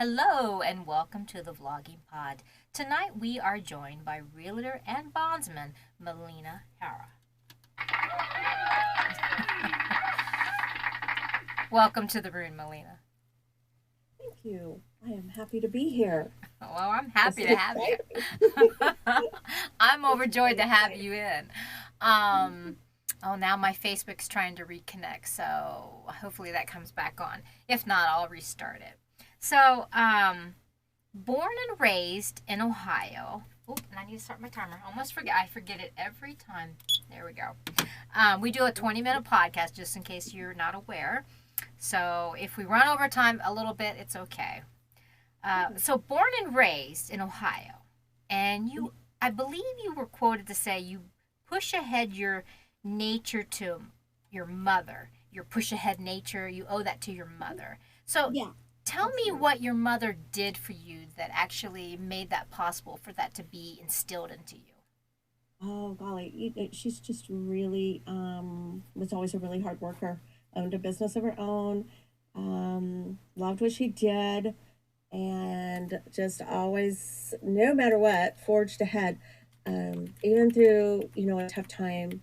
Hello and welcome to the Vlogging Pod. Tonight we are joined by realtor and bondsman Melina Hara. Welcome to the room, Melina. Thank you. I am happy to be here. Well, I'm This happy is to have you. exciting. I'm This is overjoyed to have exciting. you in. Um, now my Facebook's trying to reconnect, so hopefully that comes back on. If not, I'll restart it. So, born and raised in Ohio. Oh, and I need to start my timer. Almost forget. I forget it every time. There we go. We do a 20-minute podcast just in case you're not aware. So if we run over time a little bit, it's okay. So born and raised in Ohio, and I believe you were quoted to say you push ahead your nature to your mother. Your push ahead nature, you owe that to your mother. So Yeah, tell me absolutely. what your mother did for you that actually made that possible for that to be instilled into you. Oh golly, she's just really was always a really hard worker. Owned a business of her own. Loved what she did, and just always, no matter what, forged ahead. Even through a tough time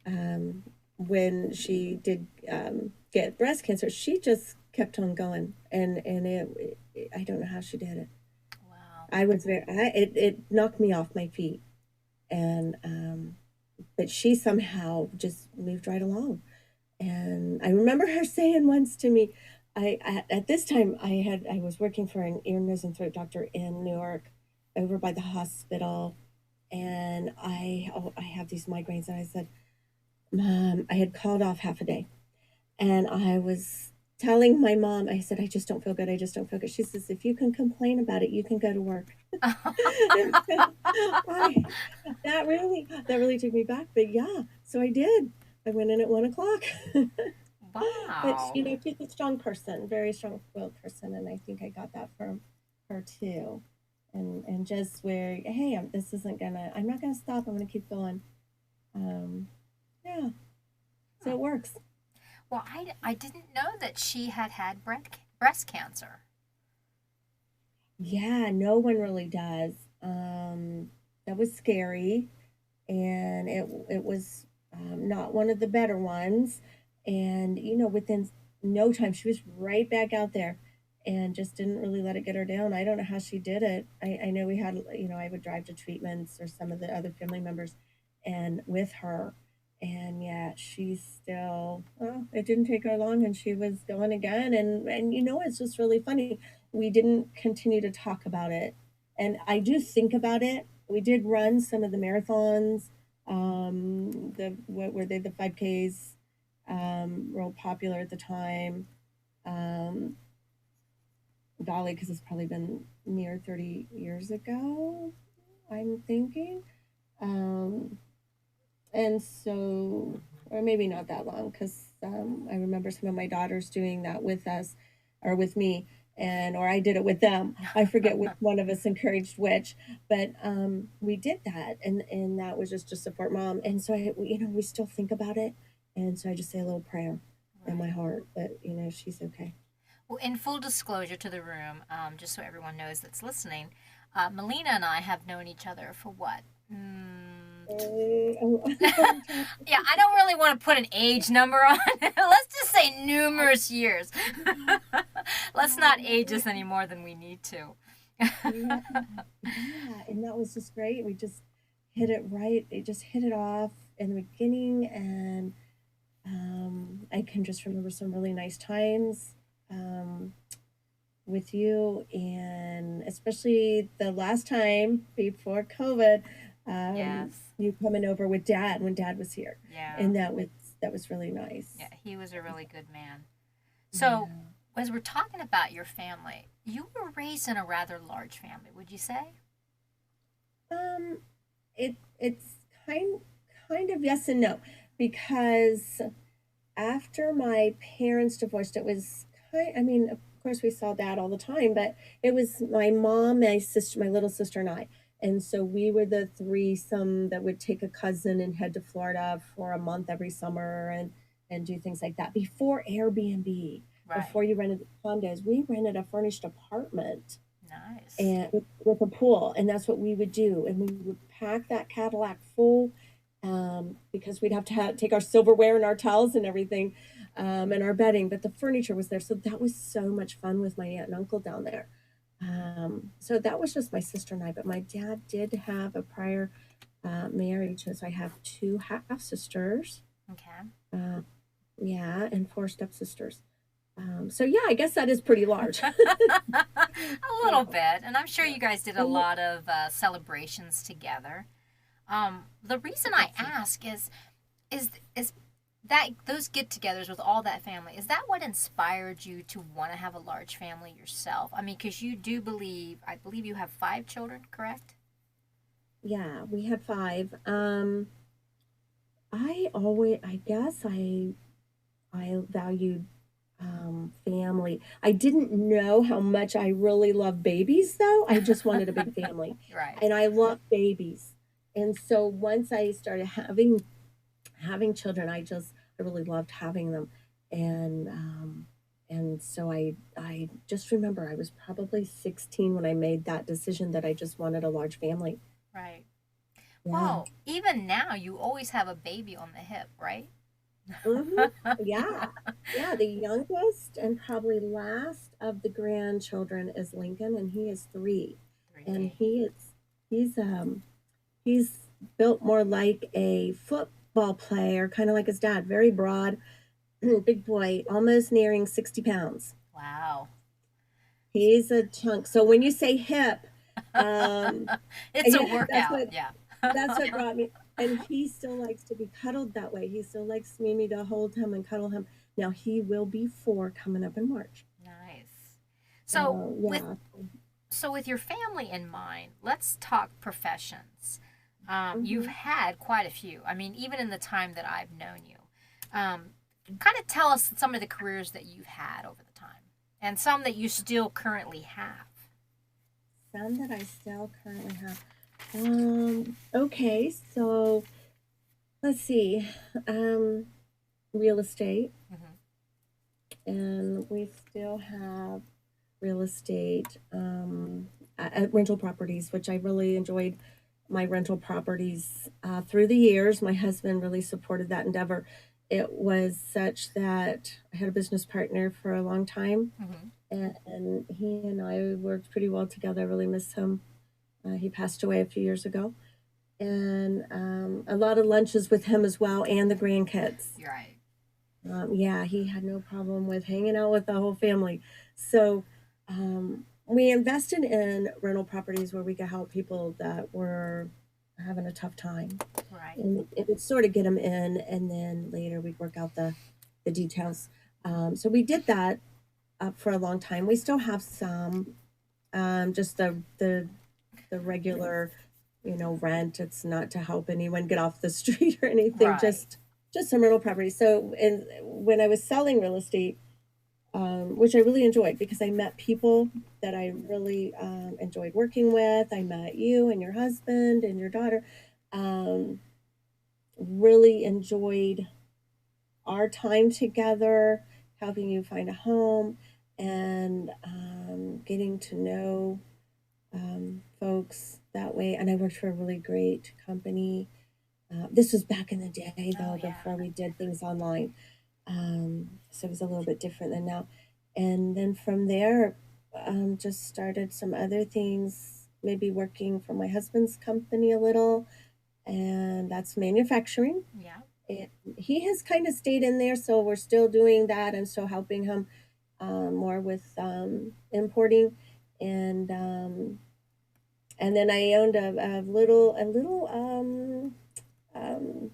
um, when she did get breast cancer, she just kept on going, and I don't know how she did it. Wow. It knocked me off my feet, and but she somehow just moved right along. And I remember her saying once to me, at this time I was working for an ear, nose, and throat doctor in Newark, over by the hospital, and I have these migraines, and I said, Mom, I had called off half a day, and I was telling my mom, I said, I just don't feel good. I just don't feel good. She says, if you can complain about it, you can go to work. And so I, that really took me back. But yeah, so I did. I went in at 1 o'clock. But Wow. she's a strong person, very strong willed person, and I think I got that from her too. And just where, hey, I'm not gonna stop. I'm gonna keep going. Um, yeah, so it works. Well, I didn't know that she had breast cancer. Yeah, no one really does. That was scary, and it was not one of the better ones. And within no time, she was right back out there, and just didn't really let it get her down. I don't know how she did it. I know we had, I would drive to treatments or some of the other family members, and with her, and yeah, she's still. Well, it didn't take her long, and she was going again. And it's just really funny. We didn't continue to talk about it, and I do think about it. We did run some of the marathons. The what were they? The 5Ks, real popular at the time. Um, Golly, because it's probably been near 30 years ago. I'm thinking. Um, and so, or maybe not that long, because I remember some of my daughters doing that with us, or with me, and or I did it with them. I forget which one of us encouraged which, but we did that, and that was just to support mom. And so we still think about it, and so I just say a little prayer in my Right. heart that she's okay. Well, in full disclosure to the room, just so everyone knows that's listening, Melina and I have known each other for what? A long time. Yeah, I don't really want to put an age number on it. Let's just say I, numerous years. yeah, Let's yeah, not no, age us any more than we need to. yeah, yeah, and that was just great. We just hit it right. It just hit it off in the beginning, and I can just remember some really nice times um, with you, and especially the last time before COVID, Yes. you coming over with Dad when Dad was here, Yeah. and that was really nice. Yeah, he was a really good man. So, Yeah. as we're talking about your family, you were raised in a rather large family, would you say? Um, it's kind of yes and no, because after my parents divorced, it was I mean, of course we saw Dad all the time, but it was my mom, my sister, my little sister, and I. And so we were the threesome that would take a cousin and head to Florida for a month every summer, and do things like that before Airbnb. Right. before you rented the condos, we rented a furnished apartment Nice. and with a pool, and that's what we would do. And we would pack that Cadillac full, because we'd have to take our silverware and our towels and everything, and our bedding. But the furniture was there, so that was so much fun with my aunt and uncle down there. So that was just my sister and I. But my dad did have a prior marriage, so I have two half sisters. Okay. Uh, yeah, and four stepsisters. So yeah, I guess that is pretty large. A little Yeah. bit, and I'm sure you guys did a And lot of celebrations together. The reason I that's ask is that those get-togethers with all that family, is that what inspired you to want to have a large family yourself? I mean, because you do believe, I believe you have 5 children, correct? yeah, we had five. I guess I valued family. I didn't know how much I really love babies, though. I just wanted a big family, Right. and I love babies. And so once I started having children, I really loved having them, and so I just remember I was probably 16 when I made that decision that I just wanted a large family. Right. Yeah. Well, even now you always have a baby on the hip, right? Mm-hmm. Yeah. Yeah. The youngest and probably last of the grandchildren is Lincoln, and he is 3. And 3. he's built more like a football player, kind of like his dad, very broad, big boy, almost nearing 60 pounds. Wow. He's a chunk. So when you say hip, um, It's a yeah, workout, yeah. that's what brought me. And he still likes to be cuddled that way. He still likes Mimi to hold him and cuddle him. Now he will be 4 coming up in March. Nice. So So with yeah. so with your family in mind, let's talk professions. You've Hmm. had quite a few. I mean, even in the time that I've known you. Um, Kind of tell us some of the careers that you've had over the time, and some that you still currently have. Some that I still currently have. Okay, so let's see. Um, Real estate, Hmm. and we still have real estate, at rental properties, which I really enjoyed my rental properties through the years. My husband really supported that endeavor. It was such that I had a business partner for a long time, Hmm. and he and I worked pretty well together. I really miss him. He passed away a few years ago, and a lot of lunches with him as well, and the grandkids. You're right. Yeah, he had no problem with hanging out with the whole family. So we invested in rental properties where we could help people that were having a tough time, Right. and it would sort of get them in, and then later we'd work out the details. So we did that for a long time. We still have some, just the regular, rent. It's not to help anyone get off the street or anything, Right. just some rental property. So, and when I was selling real estate, which I really enjoyed because I met people that I really enjoyed working with. I met you and your husband and your daughter. Um, really enjoyed our time together, helping you find a home, and getting to know folks that way. And I worked for a really great company. This was back in the day, Oh though, yeah. before we did things online. So it was a little bit different than now. And then from there, just started some other things, maybe working for my husband's company a little, and that's manufacturing. Yeah. And he has kind of stayed in there, so we're still doing that and still helping him more with importing. And then I owned a little um,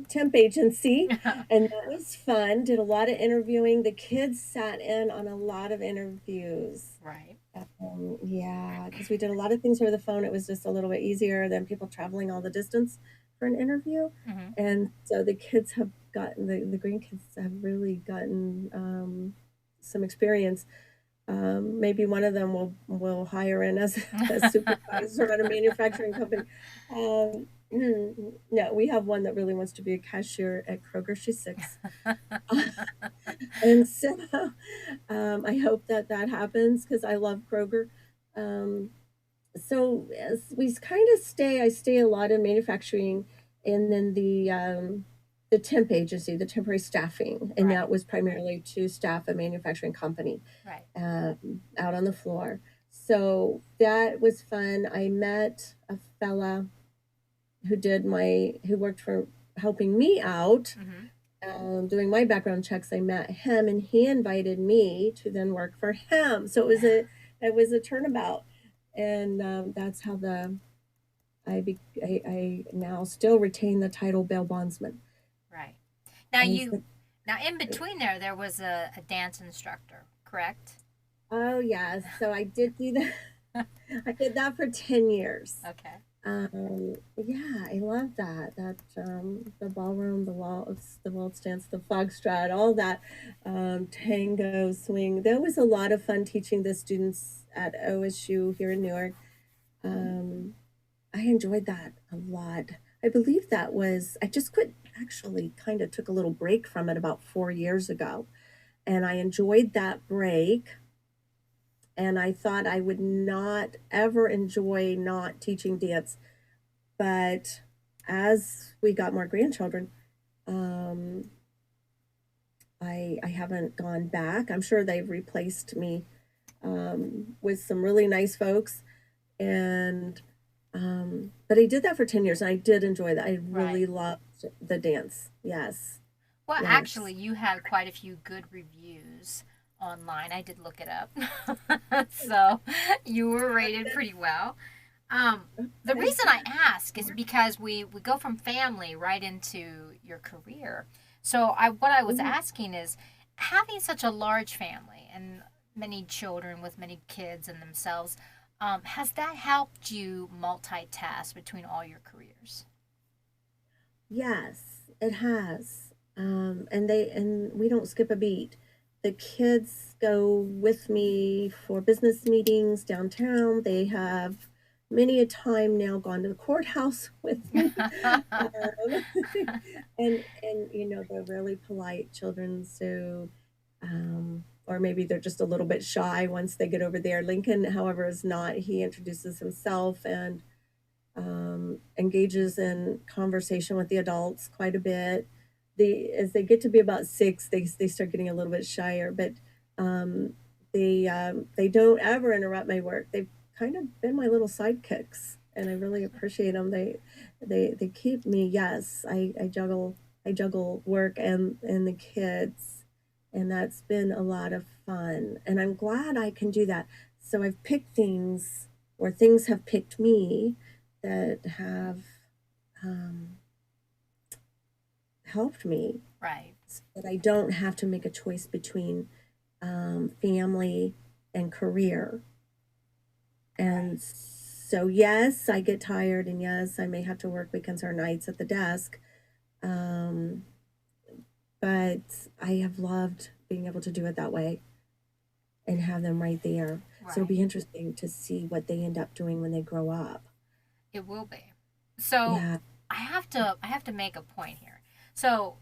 temp agency, and that was fun. Did a lot of interviewing. The kids sat in on a lot of interviews. Right. Yeah, because we did a lot of things over the phone. It was just a little bit easier than people traveling all the distance for an interview. Hmm. And so the kids have gotten the grandkids have really gotten some experience. Maybe one of them will hire in as a supervisor at a manufacturing company. No, we have one that really wants to be a cashier at Kroger. She's 6. And so I hope that that happens because I love Kroger. Um, so as we kind of stay, I stay a lot in manufacturing, and then the temp agency, the temporary staffing, and Right, that was primarily to staff a manufacturing company right, out on the floor. So that was fun. I met a fella who worked for helping me out mm-hmm. doing my background checks. I met him, and he invited me to then work for him. So it was a turnabout, and that's how I now still retain the title bail bondsman. Right. Now Is you, the now in between there was a dance instructor, correct? Oh yes, so I did do that. I did that for 10 years. Okay. Yeah, I love that. The ballroom, the waltz dance, the foxtrot, all that, tango, swing. That was a lot of fun teaching the students at OSU here in Newark. Um, I enjoyed that a lot. I believe that was I just quit actually kind of took a little break from it about 4 years ago, and I enjoyed that break. And I thought I would not ever enjoy not teaching dance, but as we got more grandchildren, um, I haven't gone back. I'm sure they've replaced me with some really nice folks, and but I did that for 10 years, and I did enjoy that. I Right. really loved the dance. Yes, Well, yes. actually, you had quite a few good reviews online. I did look it up. So you were rated pretty well. The Okay. reason I ask is because we go from family right into your career. So what I was Mhm. asking is having such a large family and many children with many kids and themselves, has that helped you multitask between all your careers? Yes, it has. And we don't skip a beat. The kids go with me for business meetings downtown. They have many a time now gone to the courthouse with me. Um, and they're really polite children, so or maybe they're just a little bit shy once they get over there. Lincoln, however, is not. He introduces himself and engages in conversation with the adults quite a bit. As they get to be about 6, they start getting a little bit shyer, but um, they don't ever interrupt my work. They've kind of been my little sidekicks, and I really appreciate them. They keep me. Yes, I juggle work and the kids, and that's been a lot of fun. And I'm glad I can do that. So I've picked things, or things have picked me that have um, helped me Right. so that I don't have to make a choice between family and career. Right. And so, yes, I get tired, and yes, I may have to work weekends or nights at the desk. Um, but I have loved being able to do it that way and have them right there. So it'll Right. be interesting to see what they end up doing when they grow up. It will be. So Yeah. I have to make a point here. So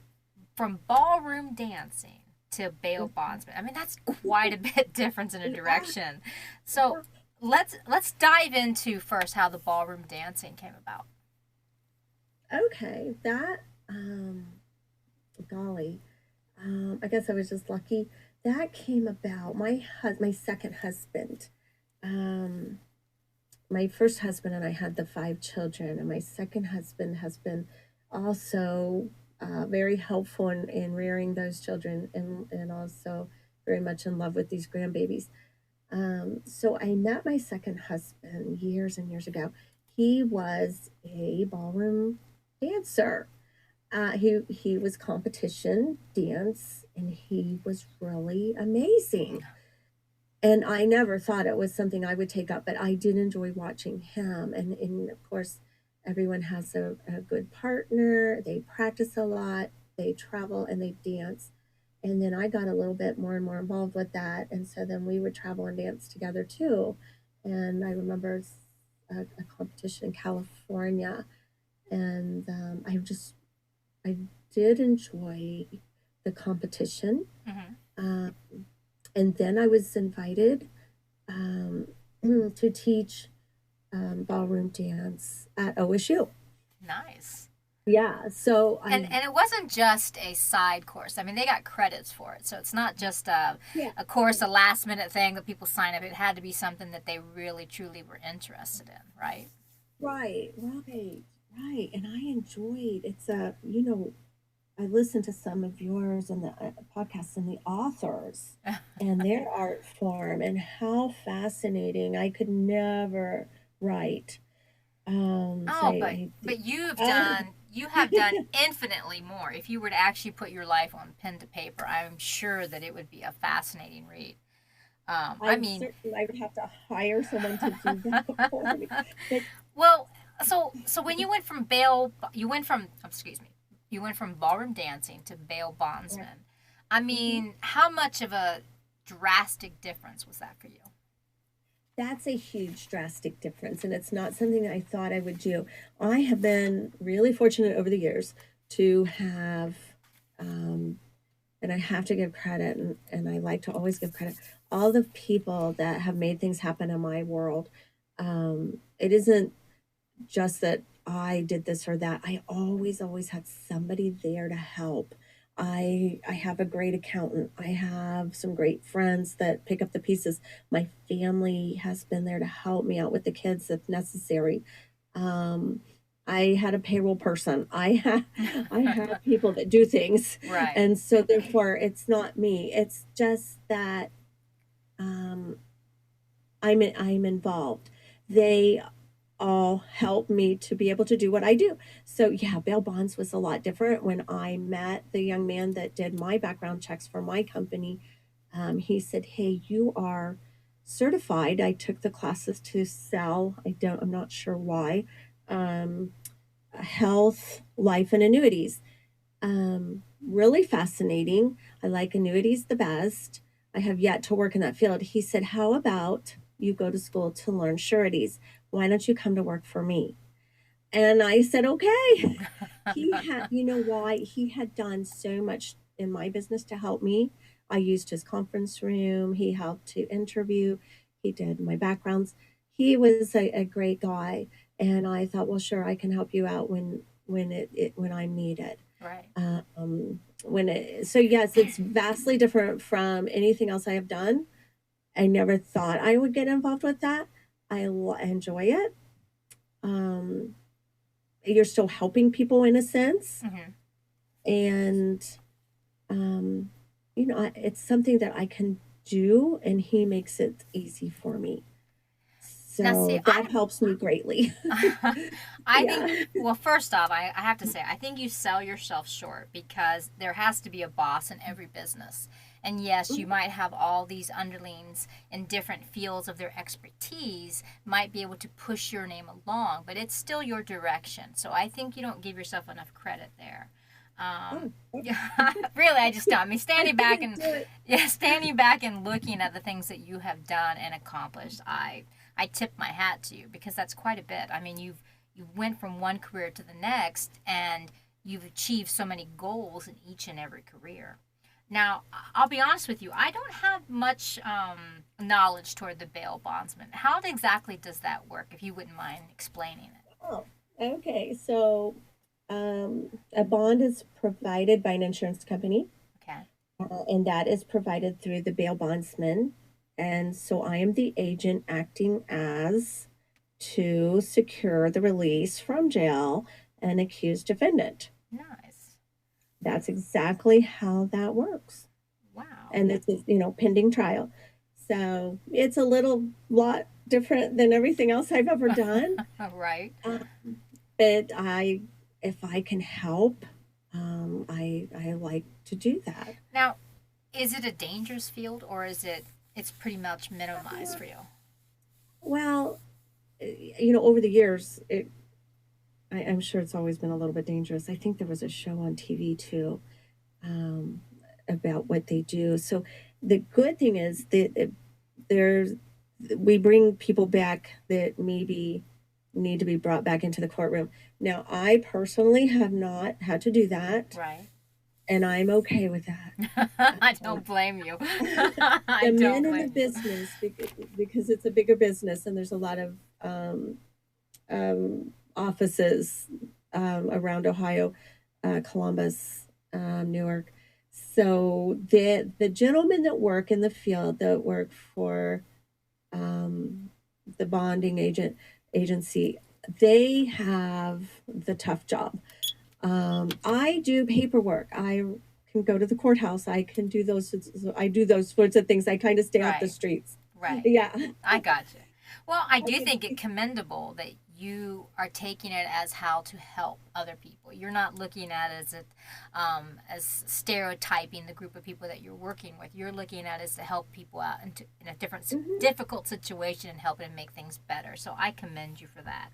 from ballroom dancing to bail bondsman, I mean that's quite a bit difference in a Yeah. direction. So let's dive into first how the ballroom dancing came about. Okay. Golly, I guess I was just lucky. That came about. My second husband. Um, my first husband and I had the 5 children, and my second husband has been also very helpful in rearing those children, and also very much in love with these grandbabies. So I met my second husband years and years ago. He was a ballroom dancer. He was competition dance, and he was really amazing. And I never thought it was something I would take up, but I did enjoy watching him. And of course, everyone has a good partner. They practice a lot. They travel and they dance. And then I got a little bit more and more involved with that. And so then we would travel and dance together too. And I remember a competition in California, and I did enjoy the competition. Mm-hmm. Um, and then I was invited um, to teach ballroom dance at OSU. Nice. Yeah, so And it wasn't just a side course. I mean, they got credits for it, so it's not just yeah, a course, a last minute thing that people sign up. It had to be something that they really truly were interested in, right? right, right, right. And I enjoyed it's a I listened to some of yours and the podcasts and the authors and their art form and how fascinating. I could never write. So Oh, but I you have done infinitely more. If you were to actually put your life on pen to paper, I'm sure that it would be a fascinating read. I I'm mean, certain I would have to hire someone to do that for me. But well, so when you went from bail, you went from excuse me, you went from ballroom dancing to bail right. bondsman. I Mhm. mean, how much of a drastic difference was that for you? That's a huge drastic difference, and it's not something I thought I would do. I have been really fortunate over the years to have, um, and I have to give credit, and I like to always give credit, all the people that have made things happen in my world. It isn't just that I did this or that. I always had somebody there to help. I have a great accountant. I have some great friends that pick up the pieces. My family has been there to help me out with the kids if necessary. Um, I had a payroll person. I have people that do things, Right. and so therefore it's not me. It's just that um, I'm involved. They all help me to be able to do what I do. So yeah, bail bonds was a lot different. When I met the young man that did my background checks for my company, he said, "Hey, you are certified." I took the classes to sell. I'm not sure why. Um, health, life, and annuities. Really fascinating. I like annuities the best. I have yet to work in that field. He said, "How about you go to school to learn sureties? Why don't you come to work for me?" And I said, "Okay." You know why? He had done so much in my business to help me. I used his conference room. He helped to interview. He did my backgrounds. He was a great guy. And I thought, well, sure, I can help you out when I'm needed. Right. So yes, it's vastly different from anything else I have done. I never thought I would get involved with that. Enjoy it. Um, you're still helping people in a sense, Hmm. and um, it's something that I can do, and he makes it easy for me. Now, see, So that helps me greatly. I think, Yeah. well, first off, I have to say, I think you sell yourself short because there has to be a boss in every business. And yes, you might have all these underlings in different fields of their expertise, might be able to push your name along, but it's still your direction. So I think you don't give yourself enough credit there. Oh, Yeah, really, I just don't. I mean, I standing back couldn't and do it. yeah, standing back and looking at the things that you have done and accomplished, I tip my hat to you because that's quite a bit. I mean, you went from one career to the next and you've achieved so many goals in each and every career. Now, I'll be honest with you, I don't have much knowledge toward the bail bondsman. How exactly does that work, if you wouldn't mind explaining it? Oh, okay. So a bond is provided by an insurance company, Okay. and that is provided through the bail bondsman. And so I am the agent acting as to secure the release from jail an accused defendant. Nice. That's exactly how that works. Wow. And it's, pending trial. So it's a little lot different than everything else I've ever done. Right. Um, but if I can help, I like to do that. Now, is it a dangerous field or is it's pretty much minimized for you? Well, over the years, I'm sure it's always been a little bit dangerous. I think there was a show on TV too, um, about what they do. So the good thing is that there's we bring people back that maybe need to be brought back into the courtroom. Now, I personally have not had to do that. Right. and I'm okay with that. I don't blame you. I The don't men in the blame you. business, because it's a bigger business and there's a lot of offices around Ohio, Columbus, Newark. So the gentlemen that work in the field, that work for um, the bonding agency, they have the tough job. I do paperwork. I can go to the courthouse. I can do those. I do those sorts of things. I kind of stay off the Right. streets. Right. Yeah. I gotcha. Well, I I do can. think it commendable that you are taking it as how to help other people. You're not looking at it as stereotyping the group of people that you're working with. You're looking at it as to help people out in a Mhm. difficult situation and helping them make things better. So I commend you for that.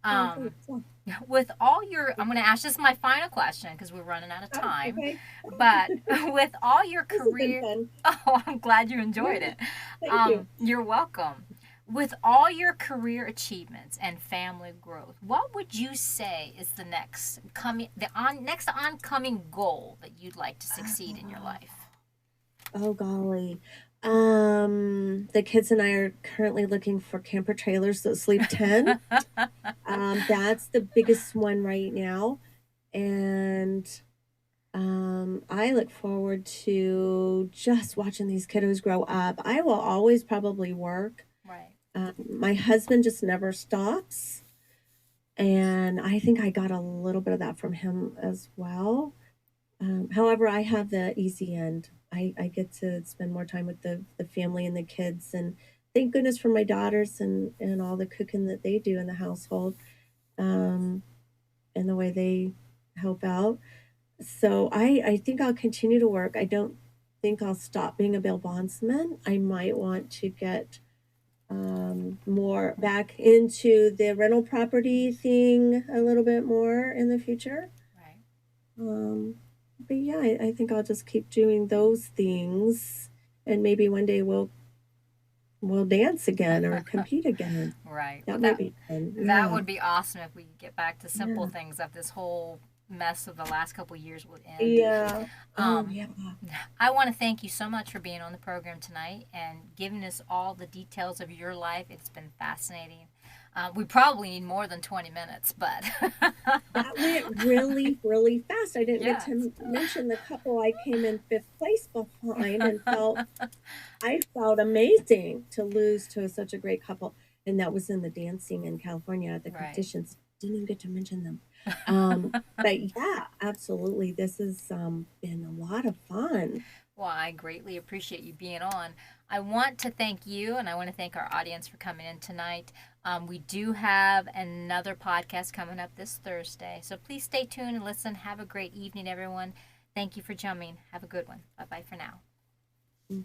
Oh, thanks. Um, Yeah. with all your, I'm going to ask this is my final question because we're running out of Oh, time. okay. But with all your This has been career, fun. oh, I'm glad you enjoyed Yeah. it. Thank you. You're welcome. With all your career achievements and family growth, what would you say is the next oncoming goal that you'd like to succeed in your life? Oh golly. The kids and I are currently looking for camper trailers that sleep 10. That's the biggest one right now. And I look forward to just watching these kiddos grow up. I will always probably work. Right. My husband just never stops. And I think I got a little bit of that from him as well. However, I have the easy end. I get to spend more time with the family and the kids. And thank goodness for my daughters and all the cooking that they do in the household, um, and the way they help out. So I think I'll continue to work. I don't think I'll stop being a bail bondsman. I might want to get more back into the rental property thing a little bit more in the future. Right. Um, but yeah, I think I'll just keep doing those things, and maybe one day we'll dance again or compete again. Right. Well, That might be fun. that Yeah, would be awesome if we could get back to simple yeah, things that this whole mess of the last couple years would end. yeah. Oh Um, yeah. I want to thank you so much for being on the program tonight and giving us all the details of your life. It's been fascinating. We probably need more than 20 minutes, but That went really, really fast. I didn't get yes. to mention the couple I came in fifth place behind and I felt amazing to lose to such a great couple. And that was in the dancing in California at the Right. competitions. Didn't even get to mention them. But yeah, absolutely. This has been a lot of fun. Well, I greatly appreciate you being on. I want to thank you and I want to thank our audience for coming in tonight. We do have another podcast coming up this Thursday. So please stay tuned and listen. Have a great evening, everyone. Thank you for jumping. Have a good one. Bye bye for now.